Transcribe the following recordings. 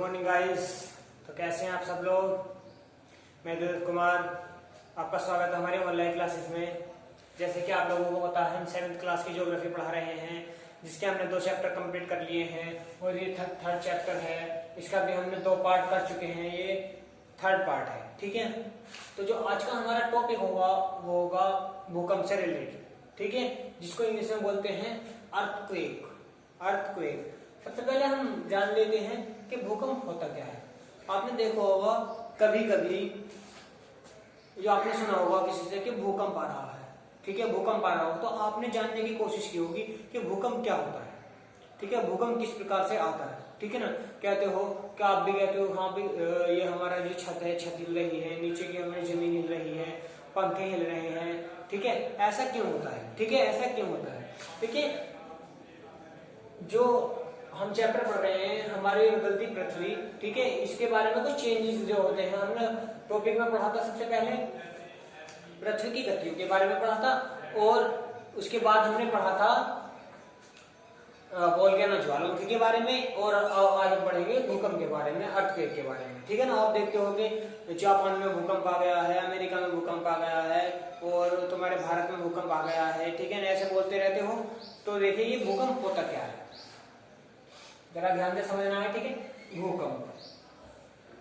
Morning guys. तो कैसे हैं आप सब लोग। मैं दिलीप कुमार, आपका स्वागत है हमारे ऑनलाइन क्लासेस में। जैसे कि आप लोगों को पता है, हम 7th क्लास की ज्योग्राफी पढ़ा रहे हैं, जिसके हमने 2 चैप्टर कंप्लीट कर लिए हैं और ये थर्ड चैप्टर है। इसका भी हमने 2 पार्ट कर चुके हैं, ये थर्ड पार्ट है। ठीक है, तो जो आज का हमारा टॉपिक होगा वो होगा भूकंप से रिलेटेड। ठीक है, जिसको इंग्लिश में बोलते हैं अर्थक्वेक। अर्थक्वेक सबसे पहले हम जान लेते हैं कि भूकंप होता क्या है। आपने देखा होगा कभी कभी, जो आपने सुना होगा किसी से कि भूकंप आ रहा है। ठीक है, भूकंप आ रहा हो तो आपने जानने की कोशिश की होगी कि भूकंप क्या होता है। ठीक है, भूकंप किस प्रकार से आता है। ठीक है ना, कहते हो क्या आप भी कहते हो हाँ भी ये हमारा जो छत है, छत हिल रही है, नीचे की हमारी जमीन हिल रही है, पंखे हिल रहे हैं। ठीक है, ऐसा क्यों होता है। ठीक है, ऐसा क्यों होता है। देखिए, जो हम चैप्टर पढ़ रहे हैं हमारी बदलती पृथ्वी, ठीक है, इसके बारे में कुछ चेंजेस जो होते हैं हमने टॉपिक में पढ़ा था। सबसे पहले पृथ्वी की गतियों के बारे में पढ़ा था और उसके बाद हमने पढ़ा था वोल्केनो ज्वालामुखी के बारे में, और आगे बढ़ेंगे भूकंप के बारे में, अर्थक्वेक के बारे में। ठीक है ना, आप देखते होंगे जापान में भूकंप आ गया है, अमेरिका में भूकंप आ गया है और तुम्हारे भारत में भूकंप आ गया है। ठीक है ना, ऐसे बोलते रहते हो। तो देखिए ये भूकंप होता क्या है, जरा ध्यान से समझना है। ठीक है, भूकंप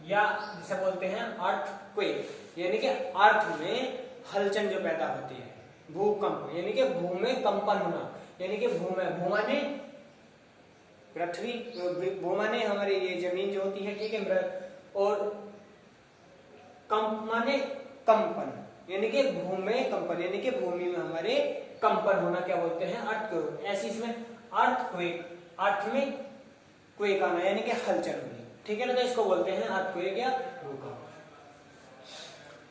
या जिसे बोलते हैं अर्थक्वेक, यानी कि अर्थ में हलचल जो पैदा होती है। भूकंप यानी कि भूमि में कंपन होना, यानी कि भूमा ने पृथ्वी, भूमा ने हमारी ये जमीन जो होती है। ठीक है, और कंप माने कंपन, यानी कि भूमि में कंपन, यानी कि भूमि में हमारे कंपन होना क्या बोलते हैं, अर्थक्वेक। ऐसी इसमें अर्थक्वेक, अर्थ में क्वेक आना यानी कि हलचल होनी। ठीक है ना, तो इसको बोलते हैं अर्थक्वेक या भूकंप।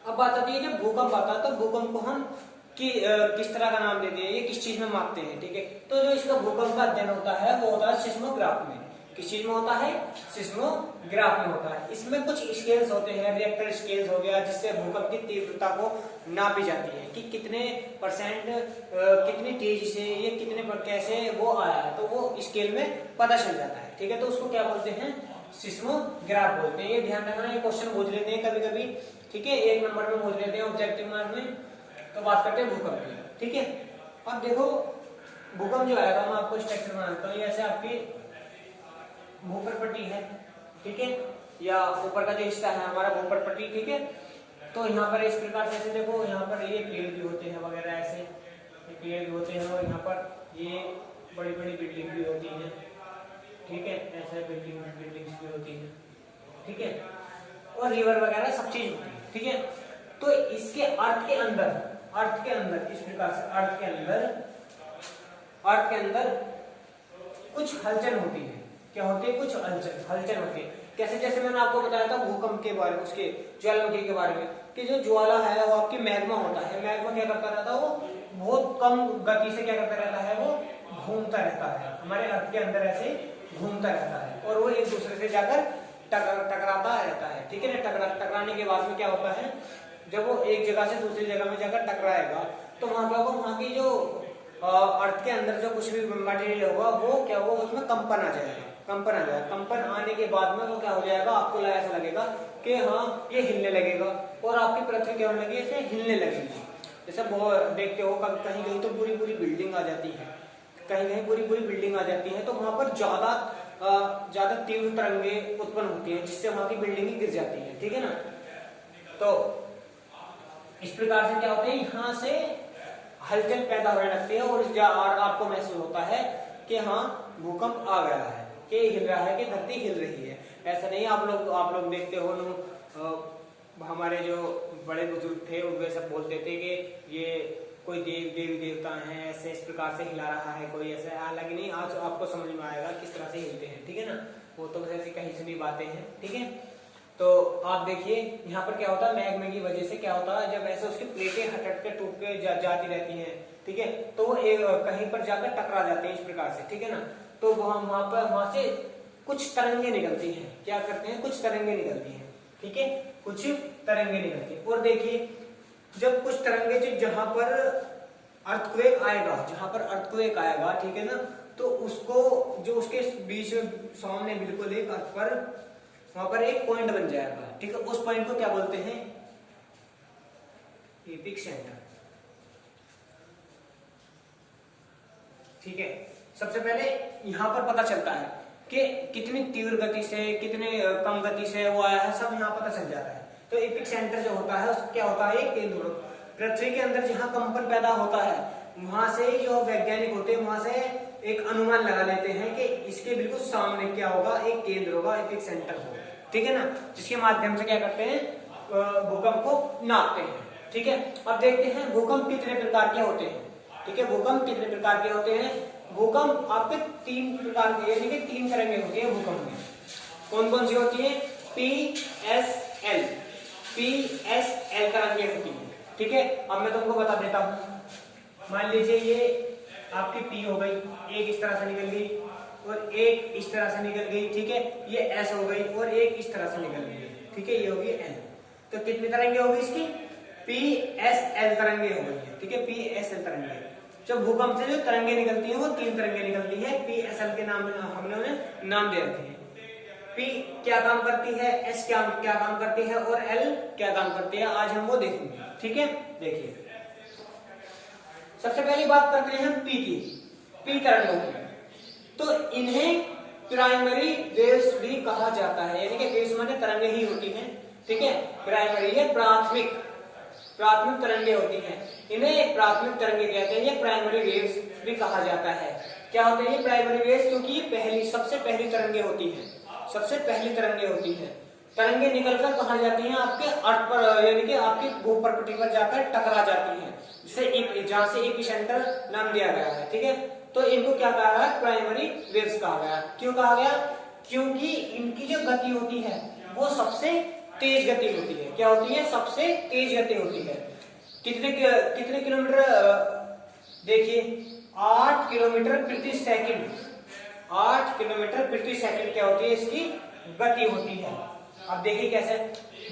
अब बात आती है जब भूकंप आता है तो भूकंप को हम किस तरह का नाम देते हैं, ये किस चीज में मापते हैं। ठीक है, तो जो इसका भूकंप का अध्ययन होता है वो होता है सिस्मोग्राफ में। किस चीज में होता है, सिस्मोग्राफ में होता है। इसमें कुछ स्केल्स होते हैं, रिएक्टर स्केल्स हो गया, जिससे भूकंप की तीव्रता को नापी जाती है कि कितने परसेंट कितनी तेजी से ये कितने पर कैसे वो आया है, तो वो स्केल में पता चल जाता है। ठीक है, तो उसको क्या बोलते हैं, सिस्मोग्राफ बोलते हैं। ये ध्यान रखना, ये क्वेश्चन पूछ लेते हैं कभी कभी। ठीक है, 1 नंबर में पूछ लेते हैं ऑब्जेक्टिव मार्क में। तो बात करते हैं भूकंप की। ठीक है, अब देखो भूकंप जो आएगा, मैं आपको स्ट्रक्चर बनाता हूँ। ऐसे आपकी भूपर पट्टी है, ठीक है, या ऊपर का जो हिस्सा है हमारा भूपर पट्टी। ठीक है, तो यहाँ पर इस प्रकार से ऐसे देखो, यहाँ पर ये पेड़ भी होते हैं वगैरह, ऐसे पेड़ भी होते हैं और यहाँ पर ये बड़ी बड़ी बिल्डिंग भी होती है। ठीक है, ऐसे बिल्डिंग्स भी होती है। ठीक है, और रिवर वगैरह सब चीज होती है। ठीक है, तो इसके अर्थ के अंदर इस प्रकार से अर्थ के अंदर कुछ हलचल होती है। क्या होती है, कुछ हलचल होती है। कैसे, जैसे मैंने आपको बताया था भूकंप के बारे में, उसके ज्वालामुखी के बारे में, कि जो ज्वाला है वो आपकी मैग्मा होता है। मैग्मा क्या करता रहता है, वो बहुत कम गति से क्या करता रहता है, वो घूमता रहता है हमारे अर्थ के अंदर, ऐसे घूमता रहता है और वो एक दूसरे से जाकर टकराता रहता है। ठीक है ना, टकराने के बाद में क्या होता है, जब वो एक जगह से दूसरी जगह में जाकर टकराएगा तो वहां क्या होगा, वहां की जो अर्थ के अंदर जो कुछ भी मटेरियल होगा वो क्या होगा, उसमें कंपन आ जाएगा। कंपन आने के बाद में वो क्या हो जाएगा, आपको ऐसा लगेगा कि हाँ ये हिलने लगेगा और आपकी पृथ्वी क्या होने लगी, ऐसे हिलने लगेगी। जैसे देखते हो कहीं कहीं तो पूरी बिल्डिंग आ जाती है, कहीं कहीं पूरी बिल्डिंग आ जाती है, तो वहां पर ज्यादा तीव्र तरंगे उत्पन्न होती है, जिससे वहां की बिल्डिंग गिर जाती है। ठीक है ना, तो इस प्रकार से क्या होता है, यहाँ से हलचल पैदा होने लगती है और आपको महसूस होता है कि हाँ भूकंप आ गया है, कि हिल रहा है, कि धरती हिल रही है। ऐसा नहीं, आप लोग देखते हो हमारे जो बड़े बुजुर्ग थे वे सब बोलते थे कि ये कोई देवी देवता हैं, ऐसे इस प्रकार से हिला रहा है कोई, ऐसे। हालांकि नहीं, आज आपको समझ में आएगा किस तरह से हिलते हैं। ठीक है ना, वो तो ऐसी कहीं सुनी बातें हैं। ठीक है, तो आप देखिए यहाँ पर क्या होता है, मैग्मा की वजह से क्या होता है, जब ऐसे उसकी प्लेटें हट के टूट के जाती रहती हैं। ठीक है, तो वो कहीं पर जाकर टकरा जाते हैं इस प्रकार से। ठीक है ना, तो वहां से कुछ तरंगे निकलती हैं। क्या करते हैं, कुछ तरंगे निकलती हैं। ठीक है, कुछ तरंगे निकलती है। और देखिए, जब कुछ तरंगे जहां पर अर्थक्वेक आएगा, ठीक है ना, तो उसको जो उसके बीच में सामने बिल्कुल एक अर्थ पर वहां पर एक पॉइंट बन जाएगा, ठीक है। उस पॉइंट को क्या बोलते हैं? एपिक सेंटर, ठीक है। सबसे पहले यहां पर पता चलता है कि कितनी तीव्र गति से, कितने कम गति से वो आया है, सब यहाँ पता चल जाता है। तो एपिक सेंटर जो होता है उसको क्या होता है? एक केंद्र। पृथ्वी के अंदर जहां कंपन पैदा होता है वहां से जो वैज्ञानिक होते हैं वहां से एक अनुमान लगा लेते हैं कि इसके बिल्कुल सामने क्या होगा? एक केंद्र होगा, एपिक सेंटर होगा, ठीक है ना। जिसके माध्यम से क्या करते हैं? भूकंप को नापते हैं, ठीक है। अब देखते हैं भूकंप कितने प्रकार के होते हैं, ठीक है। भूकंप कितने प्रकार के होते हैं? भूकंप आपके 3 प्रकार के, यानी कि 3 तरंगे होती है भूकंप में। कौन कौन सी होती है? PSL, PSL तरंगे होती है, ठीक है। अब मैं तुमको बता देता हूं। मान लीजिए ये आपकी P हो गई, एक इस तरह से निकल गई और एक इस तरह से निकल गई, ठीक है। ये S हो गई और एक इस तरह से निकल गई, ठीक है। ये होगी L। तो कितनी तरंगे होगी इसकी? PSL तरंगे हो गई है, ठीक है। PSL तरंगे, जब भूकंप से जो तरंगे निकलती हैं वो 3 तरंगे निकलती है। PSL के नाम हमने उन्हें नाम दे रखे हैं। P क्या काम करती है, S क्या काम करती है और L क्या काम करती है, आज हम वो देखेंगे, ठीक है। देखिए सबसे पहली बात करते हैं P की, P तरंगों की। तो इन्हें प्राइमरी वेव्स भी कहा जाता है, यानी कि वेव्स माने तरंगे ही होती हैं, ठीक है। प्राइमरी ये प्राथमिक तरंगे होती हैं, इन्हें प्राथमिक तरंगे कहते हैं। ये प्राइमरी वेव्स भी कहा जाता है। क्या होते हैं ये प्राइमरी वेव्स? क्योंकि ये सबसे पहली तरंगे होती हैं, सबसे पहली तरंगे होती हैं। तरंगे निकलकर कहाँ जाती हैं? आपके अर्थ पर, यानी कि आपकी भूप्रकृति पर जाकर टकरा जाती हैं, जिसे जहां से एपिसेंटर नाम दिया गया है, ठीक है। तो इनको क्या कहा गया? प्राइमरी वेव्स कहा गया। क्यों कहा गया? क्योंकि इनकी जो गति होती है वो सबसे तेज गति होती है। क्या होती है? सबसे तेज गति होती है। कितने किलोमीटर? देखिए 8 किलोमीटर प्रति सेकंड, 8 किलोमीटर प्रति सेकंड क्या होती है? इसकी गति होती है। अब देखिए कैसे,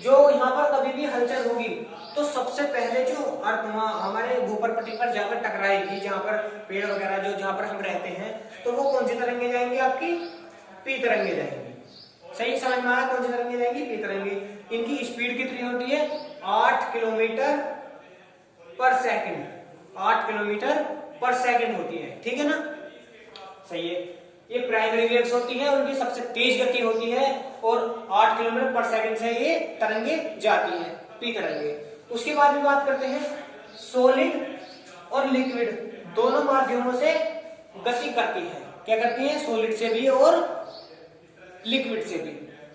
जो यहाँ पर कभी भी हलचल होगी तो सबसे पहले जो अर्थ हमारे भूप्रकृति पर जाकर टकराएगी, जहाँ पर पेड़ वगैरह जो जहाँ पर हम रहते हैं, तो वो कौन सी तरंगे जाएंगी? आपकी P तरंगे जाएंगी। सही समझ में आया? कौन सी तरंगे जाएंगी? P तरंगे। इनकी स्पीड कितनी होती है? 8 किलोमीटर पर सेकंड, 8 किलोमीटर पर सेकंड होती है, ठीक है ना। सही है। ये प्राइमरी वेव्स होती है, उनकी सबसे तेज गति होती है और 8 किलोमीटर पर सेकंड से ये तरंगे जाती हैं, P तरंगे। उसके बाद में बात करते हैं सॉलिड और लिक्विड दोनों माध्यमों से गति करती है। क्या करती है? सॉलिड से भी और लिक्विड से भी।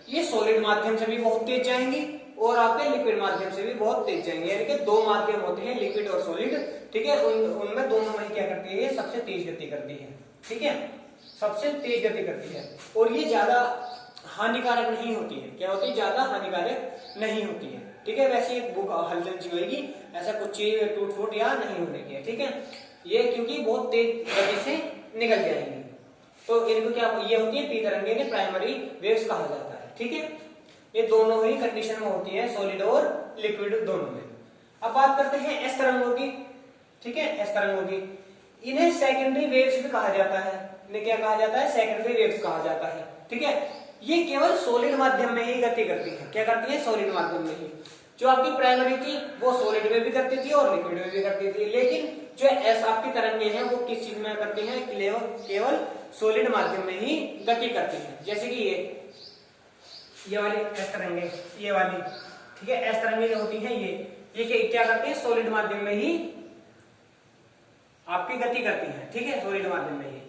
ये सॉलिड माध्यम से भी बहुत तेज जाएंगी और आपके लिक्विड माध्यम से भी बहुत तेज जाएंगे, यानी कि 2 माध्यम होते हैं, लिक्विड और सॉलिड, ठीक है। उनमें दोनों में क्या करती है? ये सबसे तेज गति करती है, ठीक है, सबसे तेज गति करती है। और ये ज्यादा हानिकारक नहीं होती है। क्या होती है? ज्यादा हानिकारक नहीं होती है, ठीक है। वैसे एक बुक हलचल सी होगी, ऐसा कुछ चीज टूट फूट या नहीं होने की है, ठीक है। ये क्योंकि बहुत तेज गति से निकल जाएंगी, तो इनको क्या ये होती है P तरंगे, ने प्राइमरी वेव्स कहा जाता है, ठीक है। ये दोनों ही कंडीशन में होती है, सॉलिड और लिक्विड दोनों में। अब बात करते हैं S तरंगों की, ठीक है। S तरंगों की, इन्हें सेकेंडरी वेव्स भी कहा जाता है। इन्हें क्या कहा जाता है? सेकेंडरी वेव्स कहा जाता है, ठीक है। ये केवल सॉलिड माध्यम में ही गति करती है। क्या करती है? सॉलिड माध्यम में ही। जो आपकी प्राइमरी थी वो सॉलिड में भी करती थी और लिक्विड में भी करती थी, लेकिन जो S आपकी तरंगे हैं वो किस चीज में करती हैं? केवल सॉलिड माध्यम में ही गति करती है। जैसे कि ये वाली S तरंगे, ये वाली, ठीक है। S तरंगे जो होती हैं ये क्या करती है? सॉलिड माध्यम में ही आपकी गति करती है, ठीक है, सॉलिड माध्यम में ही।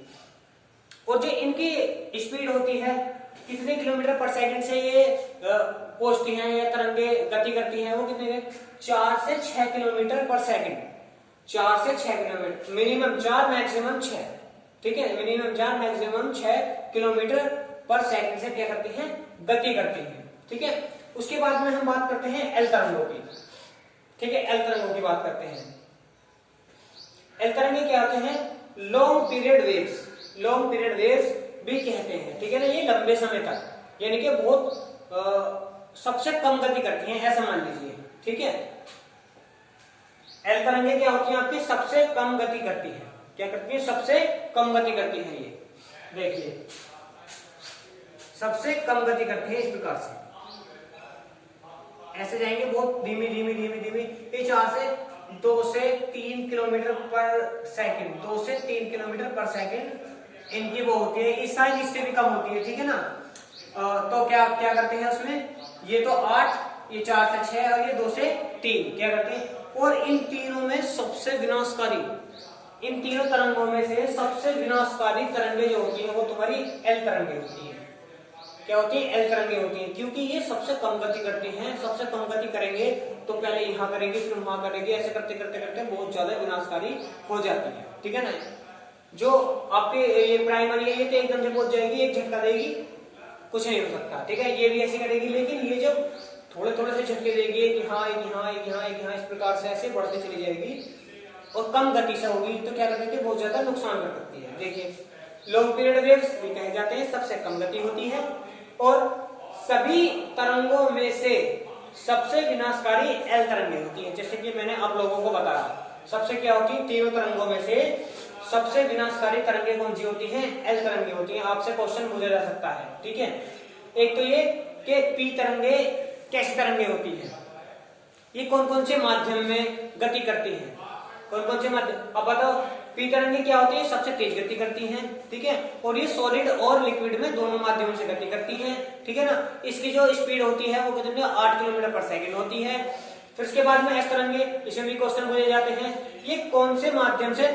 और जो इनकी स्पीड होती है, कितने किलोमीटर पर सेकंड से ये पहुंचती हैं या तरंगे गति करती हैं, वो कितने? 4 से 6 किलोमीटर पर सेकंड, 4 से 6 किलोमीटर, मिनिमम 4 मैक्सिमम 6, ठीक है। मिनिमम 4 मैक्सिमम 6 किलोमीटर पर सेकंड से क्या करती हैं? गति करती हैं, ठीक है। उसके बाद में हम बात करते हैं L तरंगों की, ठीक है। L तरंगों की बात करते हैं। L तरंगे क्या होते हैं? Long period waves, long period waves भी कहते हैं, ठीक है ना। ये लंबे समय तक, यानी कि बहुत सबसे कम गति करती हैं, ऐसा मान लीजिए, ठीक है। L तरंगे क्या होती हैं? आपकी सबसे कम गति करती है। क्या करती है? सबसे कम गति करती है। ये देखिए सबसे कम गति करती है इस प्रकार से, ऐसे जाएंगे बहुत धीमी धीमी धीमी धीमी। ये 2 से 3 किलोमीटर पर सेकंड, 2 से 3 किलोमीटर पर सेकंड इनकी वो होती है। इस साइड इससे भी कम होती है, ठीक है ना। तो क्या क्या करते हैं उसमें, ये तो 8, ये 4 से 6 और ये 2 से 3 क्या करते हैं। और इन तीनों में सबसे विनाशकारी, इन तीनों तरंगों में से सबसे विनाशकारी तरंगे जो होती है वो तुम्हारी एल तरंगे होती है। क्या होती है, एल तरंगे होती हैं, क्योंकि ये सबसे कम गति करती हैं। सबसे कम गति करेंगे तो पहले यहाँ करेंगे फिर वहां करेंगे, ऐसे करते करते करते बहुत ज्यादा विनाशकारी हो जाती है, ठीक है ना। जो आपके ये प्राइमरी है ये तो एकदम से पहुंच जाएगी, एक झटका देगी, कुछ नहीं हो सकता, ठीक है। ये भी ऐसे करेगी, लेकिन ये जब थोड़े थोड़े से झटके देगी, एक यहाँ एक यहाँ एक यहाँ एक यहाँ, इस प्रकार से ऐसे बढ़ते चली जाएगी और कम गति से होगी तो क्या करती है, बहुत ज्यादा नुकसान कर सकती है। देखिए लॉन्ग पीरियड वेव्स भी कहे जाते हैं, सबसे कम गति होती है और सभी तरंगों में से सबसे विनाशकारी एल तरंगे होती है। जैसे कि मैंने आप लोगों को बताया, सबसे क्या होती है, तीनों तरंगों में से सबसे विनाशकारी तरंगे कौन सी होती हैं, एल तरंगे होती हैं। आपसे क्वेश्चन पूछा जा सकता है, ठीक है। एक तो ये कि पी तरंगे कैसी तरंगे होती है, ये कौन कौन से माध्यम में गति करती है, कौन कौन से माध्यम, अब बताओ। पी तरंगे क्या होती है, सबसे तेज गति करती हैं, ठीक है। और ये सॉलिड और लिक्विड में दोनों माध्यमों से गति करती हैं, ठीक है ना। इसकी जो स्पीड होती है वो कितनी, 8 किलोमीटर पर सेकंड होती है। फिर उसके बाद में एस तरंगे, इसमें भी क्वेश्चन पूछे जाते हैं, ये कौन से माध्यम से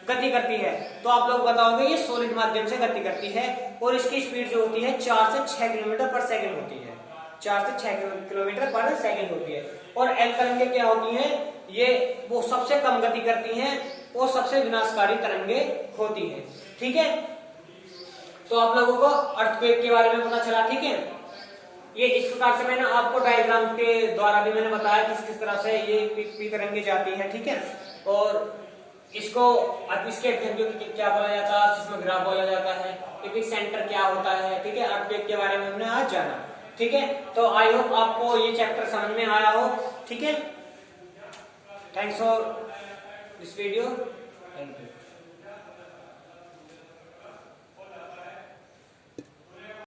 गति करती है, तो आप लोग बताओगे ये सॉलिड माध्यम से गति करती है और इसकी स्पीड जो होती है 4 से 6 किलोमीटर पर सेकंड होती है, 4 से 6 किलोमीटर पर सेकंड होती है। और एल तरंगे क्या होती हैं, ये वो सबसे कम गति करती हैं और सबसे विनाशकारी तरंगे होती हैं, ठीक है। तो आप लोगों को अर्थक्वेक के बारे में पता चला, ठीक है। ये इस प्रकार से मैंने आपको डायग्राम के द्वारा भी मैंने बताया किस किस तरह से ये पी तरंगे जाती है, ठीक है। और इसको इसके क्या बोला जाता है, सिस्मोग्राफ बोला जाता है, एपिक सेंटर क्या होता है, ठीक है। अर्थक्वेक के बारे में हमने आज जाना, ठीक है। तो आई होप आपको ये चैप्टर समझ में आया हो, ठीक है। Thanks for this video, thank you.